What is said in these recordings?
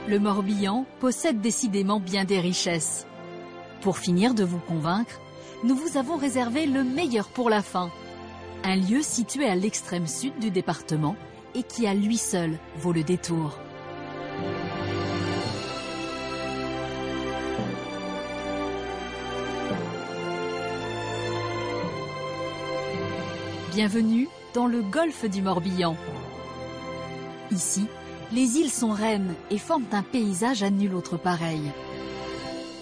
Le Morbihan possède décidément bien des richesses. Pour finir de vous convaincre, nous vous avons réservé le meilleur pour la fin. Un lieu situé à l'extrême sud du département et qui à lui seul vaut le détour. Bienvenue dans le golfe du Morbihan. Ici, les îles sont reines et forment un paysage à nul autre pareil.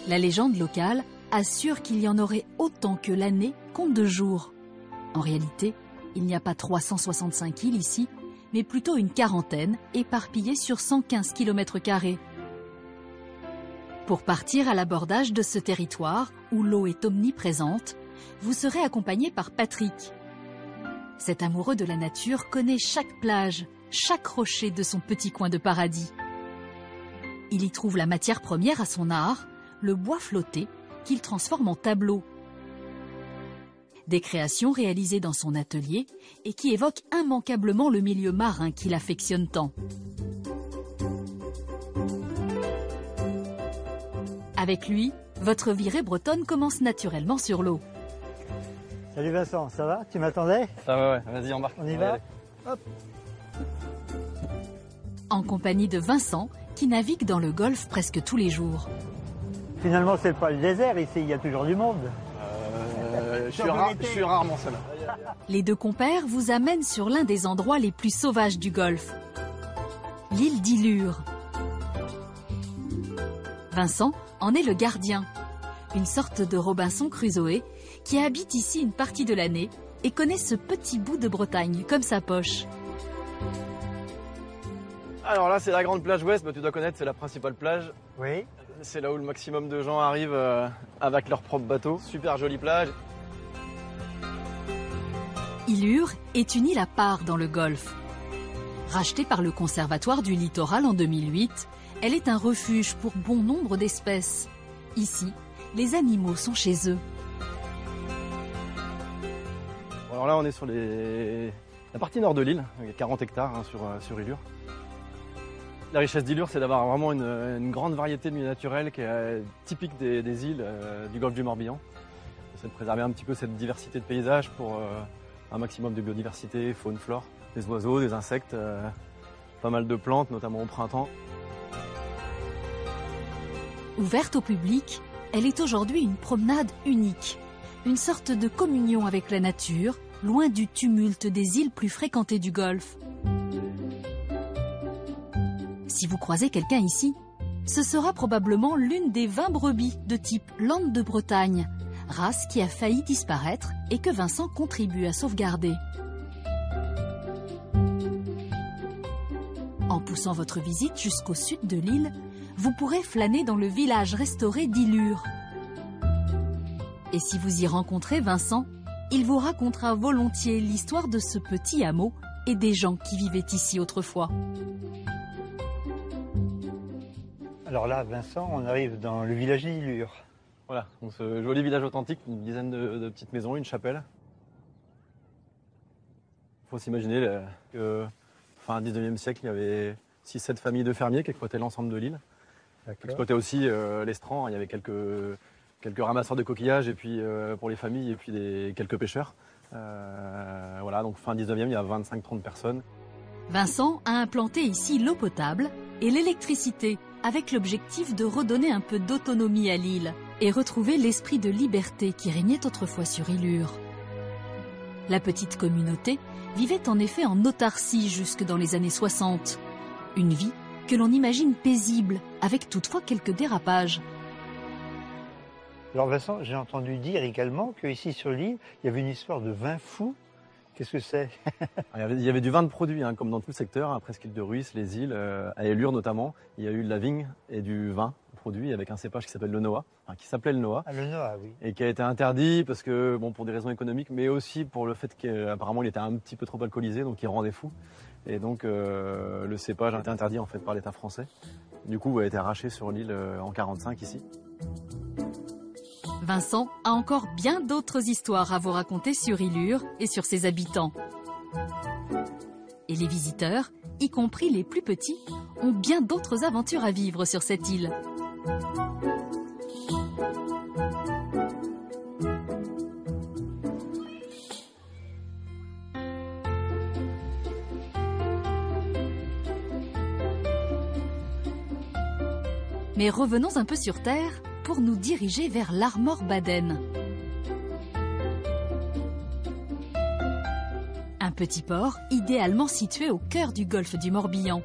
La légende locale assure qu'il y en aurait autant que l'année compte de jours. En réalité, il n'y a pas 365 îles ici, mais plutôt une quarantaine éparpillées sur 115 km². Pour partir à l'abordage de ce territoire où l'eau est omniprésente, vous serez accompagné par Patrick. Cet amoureux de la nature connaît chaque plage, chaque rocher de son petit coin de paradis. Il y trouve la matière première à son art, le bois flotté, qu'il transforme en tableaux. Des créations réalisées dans son atelier et qui évoquent immanquablement le milieu marin qu'il affectionne tant. Avec lui, votre virée bretonne commence naturellement sur l'eau. Salut Vincent, ça va? Tu m'attendais? Ça va, ouais, vas-y, embarque. On y va? Hop. En compagnie de Vincent, qui navigue dans le golfe presque tous les jours. Finalement, c'est pas le désert ici, il y a toujours du monde. Je suis rarement seul. Les deux compères vous amènent sur l'un des endroits les plus sauvages du golfe, l'île d'Ilure. Vincent en est le gardien, une sorte de Robinson Crusoe qui habite ici une partie de l'année et connaît ce petit bout de Bretagne comme sa poche. Alors là, c'est la grande plage ouest, tu dois connaître, c'est la principale plage. Oui. C'est là où le maximum de gens arrivent avec leur propre bateau. Super jolie plage. Ilure est une île à part dans le golfe. Rachetée par le Conservatoire du littoral en 2008, elle est un refuge pour bon nombre d'espèces. Ici, les animaux sont chez eux. Alors là, on est sur la partie nord de l'île, il y a 40 hectares sur Ilure. La richesse d'Ilure, c'est d'avoir vraiment une grande variété de milieux naturels qui est typique des îles du golfe du Morbihan. C'est de préserver un petit peu cette diversité de paysages pour un maximum de biodiversité, faune, flore, des oiseaux, des insectes, pas mal de plantes, notamment au printemps. Ouverte au public, elle est aujourd'hui une promenade unique, une sorte de communion avec la nature, loin du tumulte des îles plus fréquentées du golfe. Si vous croisez quelqu'un ici, ce sera probablement l'une des 20 brebis de type Lande de Bretagne, race qui a failli disparaître et que Vincent contribue à sauvegarder. En poussant votre visite jusqu'au sud de l'île, vous pourrez flâner dans le village restauré d'Ilure. Et si vous y rencontrez Vincent, il vous racontera volontiers l'histoire de ce petit hameau et des gens qui vivaient ici autrefois. Alors là, Vincent, on arrive dans le village d'Ilure. Voilà, donc ce joli village authentique, une dizaine de petites maisons, une chapelle. Il faut s'imaginer que fin 19e siècle, il y avait 6-7 familles de fermiers qui exploitaient l'ensemble de l'île. Qui exploitaient aussi l'estran, il y avait quelques ramasseurs de coquillages et puis pour les familles et puis quelques pêcheurs. Voilà, donc fin 19e, il y a 25-30 personnes. Vincent a implanté ici l'eau potable et l'électricité avec l'objectif de redonner un peu d'autonomie à l'île et retrouver l'esprit de liberté qui régnait autrefois sur Ilure. La petite communauté vivait en effet en autarcie jusque dans les années 60. Une vie que l'on imagine paisible, avec toutefois quelques dérapages. Alors Vincent, j'ai entendu dire également qu'ici sur l'île, il y avait une histoire de vin fou. Qu'est-ce que c'est? Il y avait du vin de produit, comme dans tout le secteur, hein, presque l'île de Ruisse, les îles, à Élure notamment. Il y a eu de la vigne et du vin produit avec un cépage qui s'appelle le Noah, qui s'appelait le Noah. Ah, le Noah, oui. Et qui a été interdit parce que, bon, pour des raisons économiques, mais aussi pour le fait qu'apparemment il était un petit peu trop alcoolisé, donc il rendait fou. Et donc le cépage a été interdit en fait par l'État français. Du coup, il a été arraché sur l'île en 1945 ici. Vincent a encore bien d'autres histoires à vous raconter sur Ilure et sur ses habitants. Et les visiteurs y compris les plus petits, ont bien d'autres aventures à vivre sur cette île. Mais revenons un peu sur Terre pour nous diriger vers l'Armor Baden. Un petit port idéalement situé au cœur du golfe du Morbihan.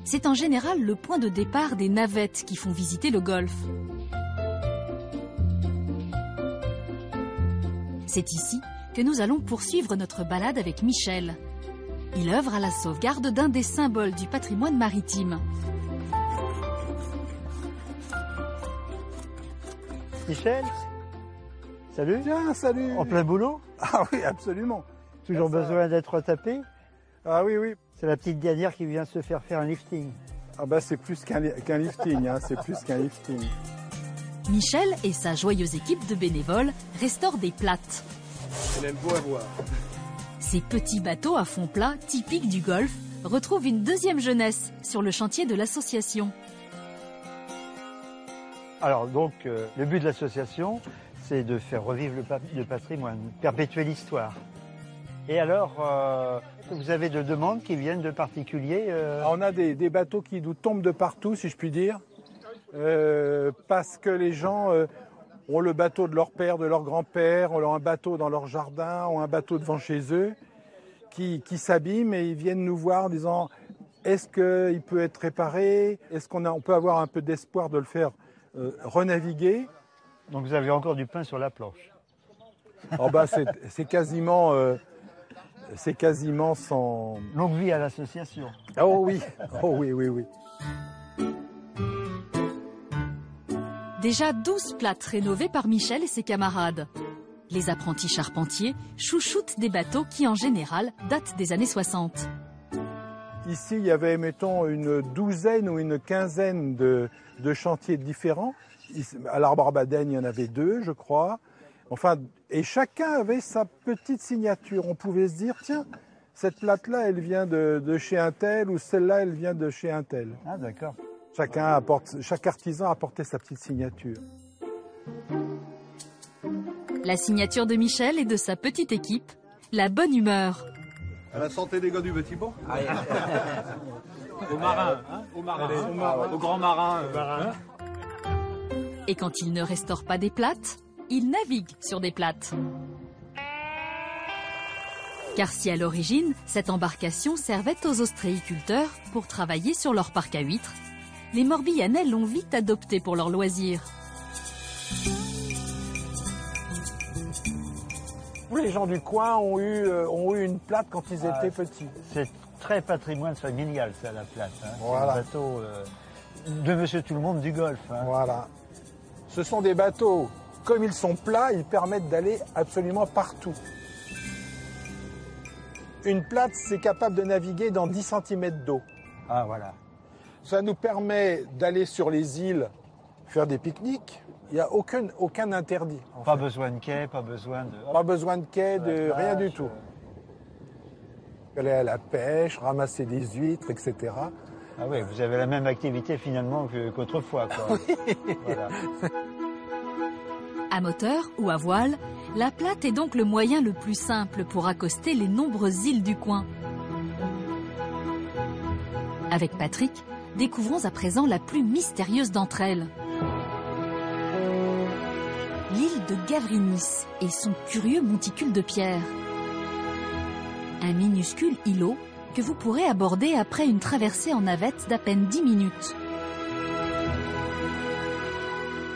C'est en général le point de départ des navettes qui font visiter le golfe. C'est ici que nous allons poursuivre notre balade avec Michel. Il œuvre à la sauvegarde d'un des symboles du patrimoine maritime. Michel, salut. Bien, salut. En plein boulot? Ah oui, absolument. Toujours besoin d'être tapé? Ah oui, oui. C'est la petite dernière qui vient se faire un lifting. Ah bah c'est plus qu'un lifting, hein. C'est plus qu'un lifting. Michel et sa joyeuse équipe de bénévoles restaurent des plattes. Elle aime beau à voir. Ces petits bateaux à fond plat, typiques du golfe, retrouvent une deuxième jeunesse sur le chantier de l'association. Alors donc, le but de l'association, c'est de faire revivre le patrimoine, perpétuer l'histoire. Et alors, vous avez de demandes qui viennent de particuliers On a des bateaux qui nous tombent de partout, si je puis dire, parce que les gens ont le bateau de leur père, de leur grand-père, ont un bateau dans leur jardin, ont un bateau devant chez eux, qui s'abîment et ils viennent nous voir en disant « Est-ce qu'il peut être réparé? Est-ce qu'on peut avoir un peu d'espoir de le faire renaviguer ?» Donc vous avez encore du pain sur la planche. Oh bah c'est quasiment sans... Longue vie à l'association. Oh oui, oh oui, oui, oui. Déjà 12 plattes rénovées par Michel et ses camarades. Les apprentis charpentiers chouchoutent des bateaux qui, en général, datent des années 60. Ici, il y avait, mettons, une douzaine ou une quinzaine de chantiers différents. À l'Armor Baden, il y en avait 2, je crois. Enfin, et chacun avait sa petite signature. On pouvait se dire, tiens, cette plate-là, elle vient de chez un tel, ou celle-là, elle vient de chez un tel. Ah d'accord. Chaque artisan apportait sa petite signature. La signature de Michel et de sa petite équipe, la bonne humeur. À la santé des gars du bâtiment. Aux marins, hein, aux grands marins. Et quand il ne restaure pas des plattes, il navigue sur des plattes. Car si à l'origine, cette embarcation servait aux ostréiculteurs pour travailler sur leur parc à huîtres, les Morbihanais l'ont vite adoptée pour leur loisir. Tous les gens du coin ont eu une plate quand ils étaient petits. C'est très patrimoine familial, ça, la plate. Hein. Voilà. C'est le bateau de Monsieur Tout-le-Monde du Golfe. Hein. Voilà. Ce sont des bateaux, comme ils sont plats, ils permettent d'aller absolument partout. Une plate, c'est capable de naviguer dans 10 cm d'eau. Ah voilà. Ça nous permet d'aller sur les îles, faire des pique-niques. Il n'y a aucun interdit. Pas besoin de quai, pas besoin de... Pas besoin de quai, de la rien plage, du tout. Aller à la pêche, ramasser des huîtres, etc. Ah oui, vous avez la même activité finalement qu'autrefois. Quoi. Voilà. À moteur ou à voile, la plate est donc le moyen le plus simple pour accoster les nombreuses îles du coin. Avec Patrick, découvrons à présent la plus mystérieuse d'entre elles. L'île de Gavrinis et son curieux monticule de pierre. Un minuscule îlot que vous pourrez aborder après une traversée en navette d'à peine 10 minutes.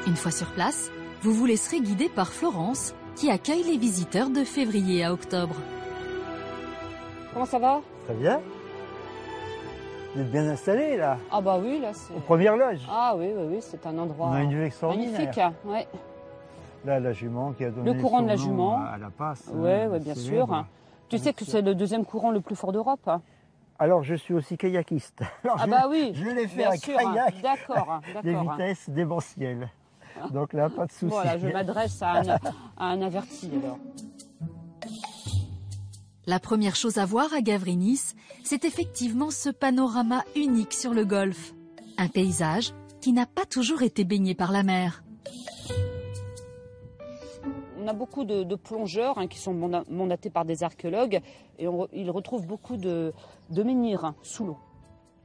Une fois sur place, vous vous laisserez guider par Florence, qui accueille les visiteurs de février à octobre. Comment ça va? Très bien. Vous êtes bien installé là, Ah bah oui, là c'est... aux premières loges. Ah oui, oui, oui, c'est un endroit On a une vue extraordinaire. magnifique. Ouais. Là, la jument qui a donné Le courant de la son nom jument. à la passe. Ouais, ouais, bien célèbre. sûr. Tu sais que c'est le deuxième courant le plus fort d'Europe. Alors, je suis aussi kayakiste. Alors, Ah bah oui, je l'ai fait bien à sûr. kayak, D'accord, des d'accord. vitesses démentielles. Donc là, pas de souci. Voilà, je m'adresse à un averti alors. La première chose à voir à Gavrinis, c'est effectivement ce panorama unique sur le golfe. Un paysage qui n'a pas toujours été baigné par la mer. On a beaucoup de plongeurs qui sont mandatés par des archéologues et ils retrouvent beaucoup de menhirs sous l'eau.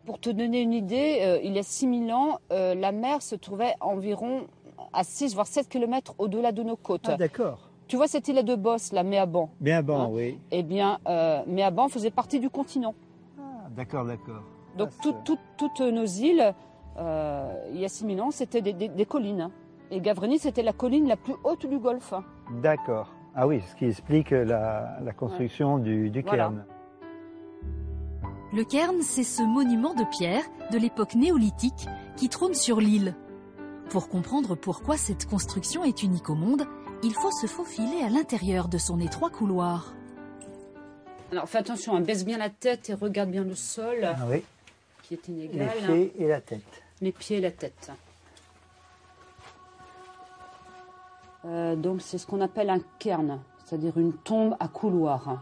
Pour te donner une idée, il y a 6000 ans, la mer se trouvait environ à 6 voire 7 km au-delà de nos côtes. Ah, d'accord. Tu vois cette île de Bos, la Méaban? Méaban, oui. Eh bien, Méaban faisait partie du continent. Ah, d'accord, d'accord. Donc Ah, toutes nos îles, il y a 6000 ans, c'était des collines. Et Gavrinis, c'était la colline la plus haute du Golfe. D'accord. Ah oui, ce qui explique la construction du Voilà. cairn. Le cairn, c'est ce monument de pierre de l'époque néolithique qui trône sur l'île. Pour comprendre pourquoi cette construction est unique au monde, il faut se faufiler à l'intérieur de son étroit couloir. Alors fais attention, baisse bien la tête et regarde bien le sol, Ah oui, qui est les inégal. pieds et la tête. Les pieds et la tête. Donc c'est ce qu'on appelle un cairn, c'est-à-dire une tombe à couloir.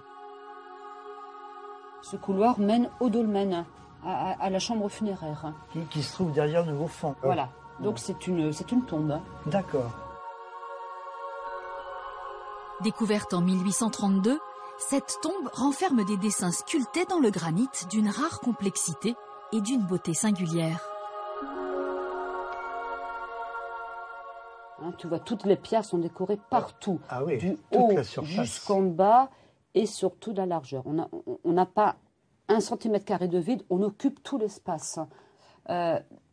Ce couloir mène au dolmen, à la chambre funéraire. Qui se trouve derrière nous au fond. Voilà, donc c'est une tombe. D'accord. Découverte en 1832, cette tombe renferme des dessins sculptés dans le granit d'une rare complexité et d'une beauté singulière. Tu vois, toutes les pierres sont décorées partout, Ah oui, du toute haut la surface. jusqu'en bas et surtout la largeur. On n'a pas 1 cm² de vide, on occupe tout l'espace.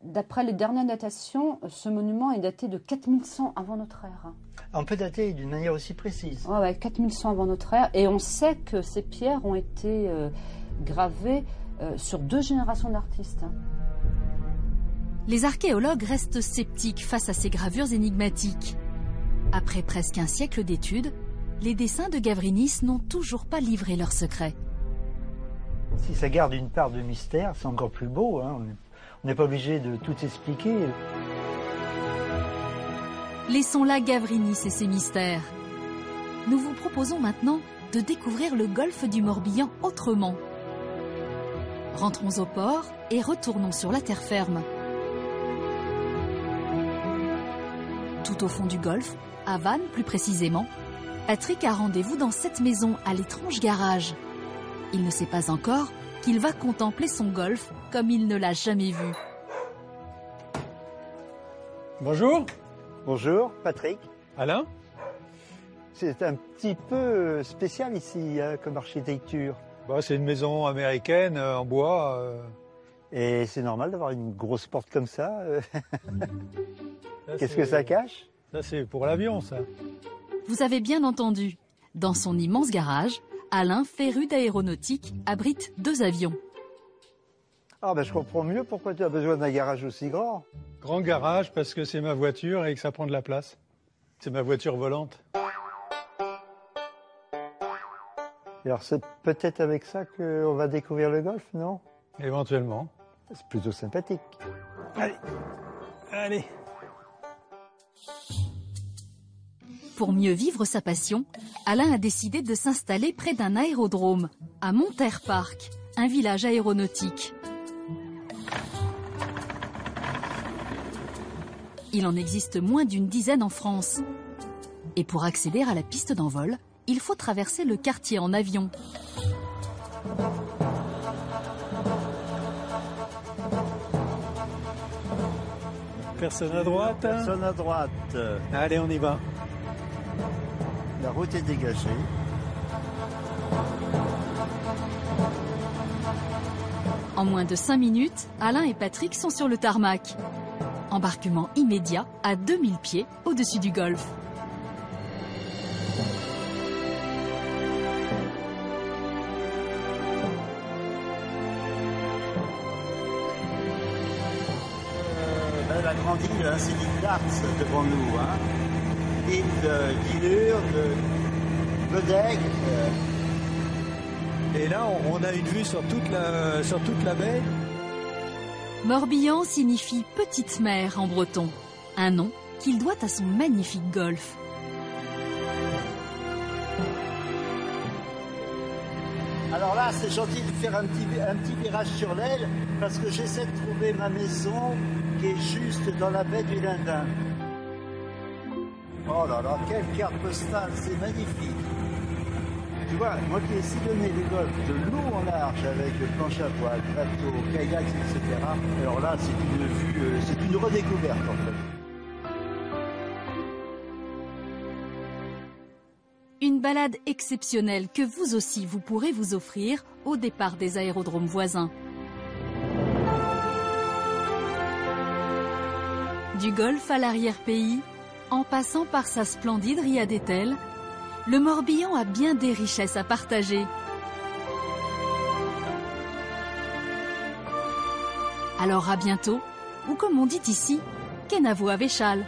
D'après les dernières datations, ce monument est daté de 4100 avant notre ère. On peut dater d'une manière aussi précise. Ouais, 4100 avant notre ère. Et on sait que ces pierres ont été gravées sur 2 générations d'artistes. Les archéologues restent sceptiques face à ces gravures énigmatiques. Après presque un siècle d'études, les dessins de Gavrinis n'ont toujours pas livré leurs secrets. Si ça garde une part de mystère, c'est encore plus beau. Hein. On n'est pas obligé de tout expliquer. Laissons là Gavrinis et ses mystères. Nous vous proposons maintenant de découvrir le golfe du Morbihan autrement. Rentrons au port et retournons sur la terre ferme. Tout au fond du golfe, à Vannes plus précisément, Patrick a rendez-vous dans cette maison à l'étrange garage. Il ne sait pas encore qu'il va contempler son golfe comme il ne l'a jamais vu. Bonjour, Bonjour, Patrick. Alain. C'est un petit peu spécial ici hein, comme architecture. Bah, c'est une maison américaine en bois. Et c'est normal d'avoir une grosse porte comme ça. Là, Qu'est-ce que ça cache? Ça, c'est pour l'avion, ça. Vous avez bien entendu, dans son immense garage, Alain, féru d'aéronautique, abrite 2 avions. Ah ben je comprends mieux pourquoi tu as besoin d'un garage aussi grand. Grand garage parce que c'est ma voiture et que ça prend de la place. C'est ma voiture volante. Alors c'est peut-être avec ça qu'on va découvrir le golfe, non? Éventuellement. C'est plutôt sympathique. Allez. Pour mieux vivre sa passion, Alain a décidé de s'installer près d'un aérodrome, à Monterre Park, un village aéronautique. Il en existe moins d'une dizaine en France. Et pour accéder à la piste d'envol, il faut traverser le quartier en avion. Personne à droite. Hein. Personne à droite. Allez, on y va. La route est dégagée. En moins de 5 minutes, Alain et Patrick sont sur le tarmac. Embarquement immédiat à 2000 pieds au-dessus du golfe. La grande île, hein, c'est l'île d'Arts devant nous. Hein. L'île d'Illure, de Godeg. Et là, on a une vue sur toute la baie. Morbihan signifie petite mer en breton, un nom qu'il doit à son magnifique golfe. Alors là, c'est gentil de faire un petit virage sur l'aile parce que j'essaie de trouver ma maison qui est juste dans la baie du Lindin. Oh là là, quelle carte postale, c'est magnifique. Tu vois, moi qui ai sillonné les golfs de long en large avec planche à voile, bateau, kayak, etc. Alors là, c'est une vue, c'est une redécouverte en fait. Une balade exceptionnelle que vous aussi vous pourrez vous offrir au départ des aérodromes voisins. Du golfe à l'arrière-pays, en passant par sa splendide Ria d'Etel, le Morbihan a bien des richesses à partager. Alors à bientôt, ou comme on dit ici, Kenavo Avechal.